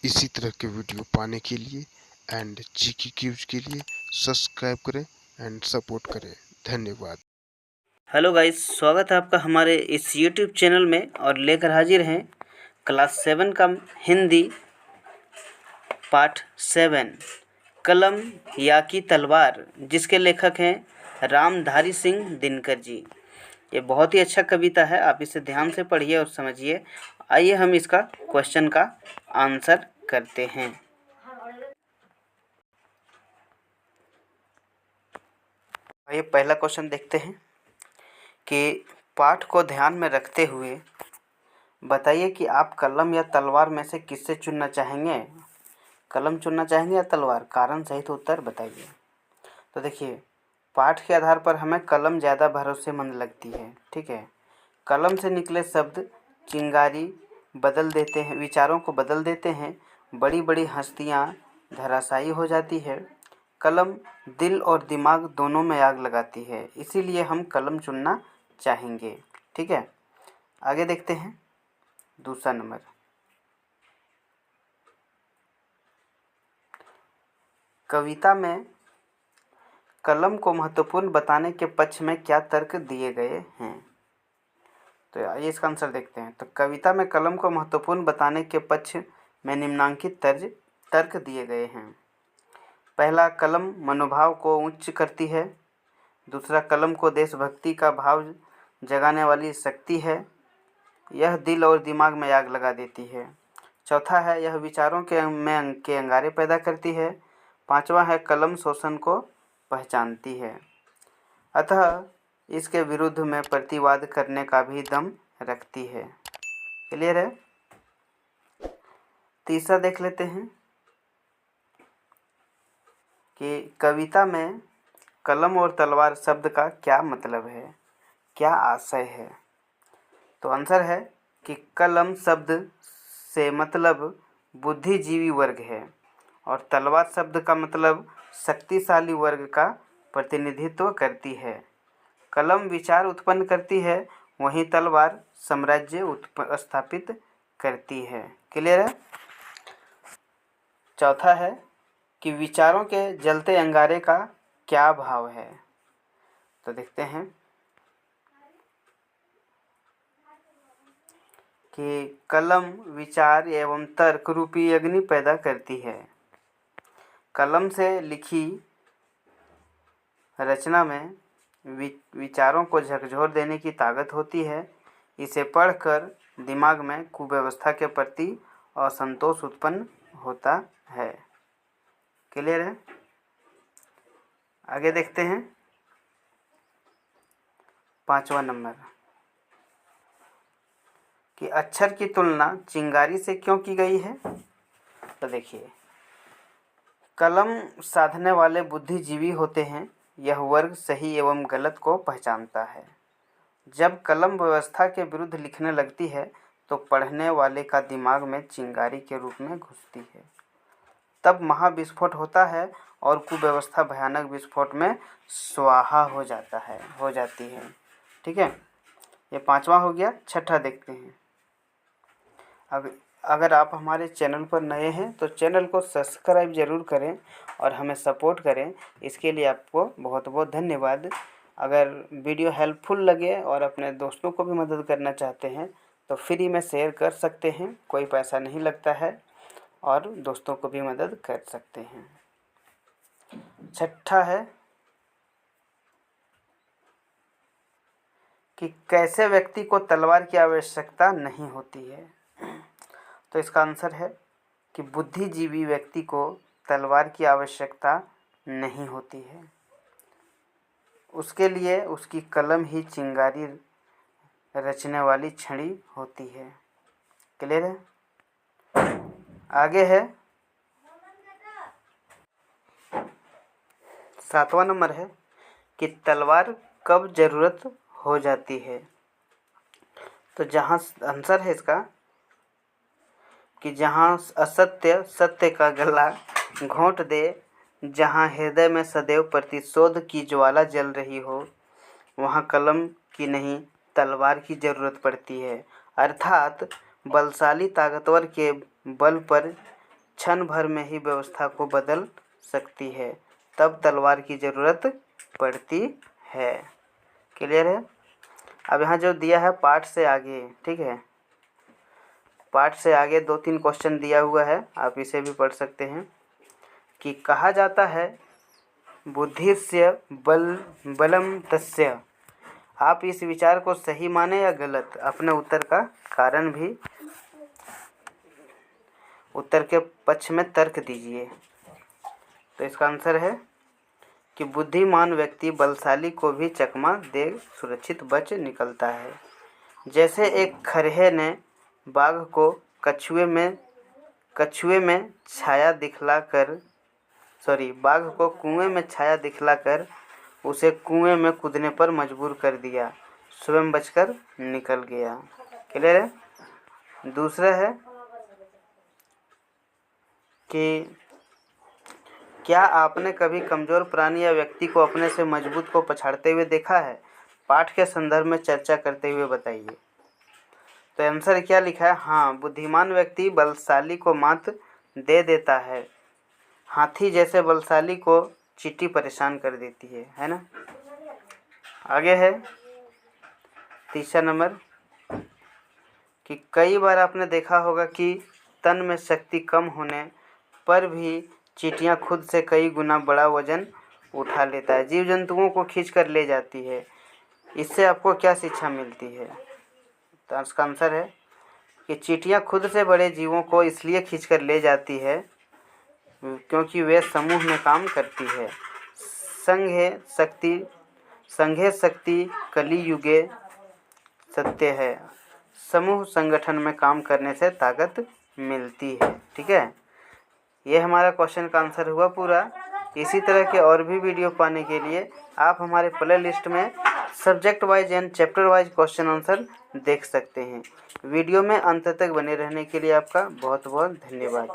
इसी तरह के वीडियो पाने के लिए एंड जीके क्यूज के लिए सब्सक्राइब करें एंड सपोर्ट करें। धन्यवाद। हेलो गाइस, स्वागत है आपका हमारे इस यूट्यूब चैनल में और लेकर हाजिर हैं क्लास 7 का हिंदी पाठ 7 कलम या की तलवार, जिसके लेखक हैं रामधारी सिंह दिनकर जी। ये बहुत ही अच्छा कविता है, आप इसे ध्यान से पढ़िए और समझिए। आइए हम इसका क्वेश्चन का आंसर करते हैं। आइए पहला क्वेश्चन देखते हैं कि पाठ को ध्यान में रखते हुए बताइए कि आप कलम या तलवार में से किससे चुनना चाहेंगे। कलम चुनना चाहेंगे या तलवार, कारण सहित उत्तर बताइए। तो देखिए, पाठ के आधार पर हमें कलम ज़्यादा भरोसेमंद लगती है। ठीक है, कलम से निकले शब्द चिंगारी बदल देते हैं, विचारों को बदल देते हैं, बड़ी बड़ी हस्तियाँ धराशायी हो जाती है। कलम दिल और दिमाग दोनों में आग लगाती है, इसीलिए हम कलम चुनना चाहेंगे। ठीक है, आगे देखते हैं दूसरा नंबर। कविता में कलम को महत्वपूर्ण बताने के पक्ष में क्या तर्क दिए गए हैं। तो आइए इसका आंसर देखते हैं। तो कविता में कलम को महत्वपूर्ण बताने के पक्ष में निम्नलिखित तर्क दिए गए हैं। पहला, कलम मनोभाव को उच्च करती है। दूसरा, कलम को देशभक्ति का भाव जगाने वाली शक्ति है, यह दिल और दिमाग में आग लगा देती है। चौथा है, यह विचारों के अंगारे पैदा करती है। पांचवा है, कलम शोषण को पहचानती है, अतः इसके विरुद्ध में प्रतिवाद करने का भी दम रखती है। क्लियर है। तीसरा देख लेते हैं कि कविता में कलम और तलवार शब्द का क्या मतलब है, क्या आशय है। तो आंसर है कि कलम शब्द से मतलब बुद्धिजीवी वर्ग है और तलवार शब्द का मतलब शक्तिशाली वर्ग का प्रतिनिधित्व करती है। कलम विचार उत्पन्न करती है, वहीं तलवार साम्राज्य स्थापित करती है। क्लियर है। चौथा है कि विचारों के जलते अंगारे का क्या भाव है। तो देखते हैं कि कलम विचार एवं तर्क रूपी अग्नि पैदा करती है। कलम से लिखी रचना में विचारों को झकझोर देने की ताकत होती है। इसे पढ़कर दिमाग में कुव्यवस्था के प्रति असंतोष उत्पन्न होता है। क्लियर है। आगे देखते हैं पांचवा नंबर कि अक्षर की तुलना चिंगारी से क्यों की गई है। तो देखिए, कलम साधने वाले बुद्धिजीवी होते हैं, यह वर्ग सही एवं गलत को पहचानता है। जब कलम व्यवस्था के विरुद्ध लिखने लगती है तो पढ़ने वाले का दिमाग में चिंगारी के रूप में घुसती है, तब महाविस्फोट होता है और कुव्यवस्था भयानक विस्फोट में स्वाहा हो जाती है। ठीक है, ये पांचवा हो गया। छठा देखते हैं। अगर आप हमारे चैनल पर नए हैं तो चैनल को सब्सक्राइब ज़रूर करें और हमें सपोर्ट करें, इसके लिए आपको बहुत बहुत धन्यवाद। अगर वीडियो हेल्पफुल लगे और अपने दोस्तों को भी मदद करना चाहते हैं तो फ्री में शेयर कर सकते हैं, कोई पैसा नहीं लगता है और दोस्तों को भी मदद कर सकते हैं। छठा है कि कैसे व्यक्ति को तलवार की आवश्यकता नहीं होती है। तो इसका आंसर है कि बुद्धिजीवी व्यक्ति को तलवार की आवश्यकता नहीं होती है, उसके लिए उसकी कलम ही चिंगारी रचने वाली छड़ी होती है। क्लियर है। आगे है सातवां नंबर है कि तलवार कब ज़रूरत हो जाती है। तो जहाँ आंसर है इसका कि जहाँ असत्य सत्य का गला घोंट दे, जहाँ हृदय में सदैव प्रतिशोध की ज्वाला जल रही हो, वहाँ कलम की नहीं तलवार की ज़रूरत पड़ती है। अर्थात बलशाली ताकतवर के बल पर क्षण भर में ही व्यवस्था को बदल सकती है, तब तलवार की ज़रूरत पड़ती है। क्लियर है? अब यहाँ जो दिया है पाठ से आगे, ठीक है, पाठ से आगे 2-3 क्वेश्चन दिया हुआ है, आप इसे भी पढ़ सकते हैं। कि कहा जाता है बुद्धिस्य बलम तस्य। आप इस विचार को सही माने या गलत, अपने उत्तर का कारण भी उत्तर के पक्ष में तर्क दीजिए। तो इसका आंसर है कि बुद्धिमान व्यक्ति बलशाली को भी चकमा दे सुरक्षित बच निकलता है। जैसे एक खरहे ने बाघ को बाघ को कुएं में छाया दिखलाकर उसे कुएं में कूदने पर मजबूर कर दिया, स्वयं बचकर निकल गया। क्लियर है? दूसरा है कि क्या आपने कभी कमज़ोर प्राणी या व्यक्ति को अपने से मजबूत को पछाड़ते हुए देखा है? पाठ के संदर्भ में चर्चा करते हुए बताइए। तो आंसर क्या लिखा है? हाँ, बुद्धिमान व्यक्ति बलशाली को मात दे देता है। हाथी जैसे बलशाली को चींटी परेशान कर देती है ना। आगे है तीसरा नंबर कि कई बार आपने देखा होगा कि तन में शक्ति कम होने पर भी चींटियां खुद से कई गुना बड़ा वजन उठा लेता है, जीव जंतुओं को खींच कर ले जाती है। इससे आपको क्या शिक्षा मिलती है? तो इसका आंसर है कि चींटियां खुद से बड़े जीवों को इसलिए खींच कर ले जाती है क्योंकि वे समूह में काम करती है। संघे शक्ति कली युगे सत्य है। समूह संगठन में काम करने से ताकत मिलती है। ठीक है, ये हमारा क्वेश्चन का आंसर हुआ पूरा। इसी तरह के और भी वीडियो पाने के लिए आप हमारे प्ले लिस्ट में subject wise and chapter wise question answer देख सकते हैं। वीडियो में अंत तक बने रहने के लिए आपका बहुत बहुत धन्यवाद।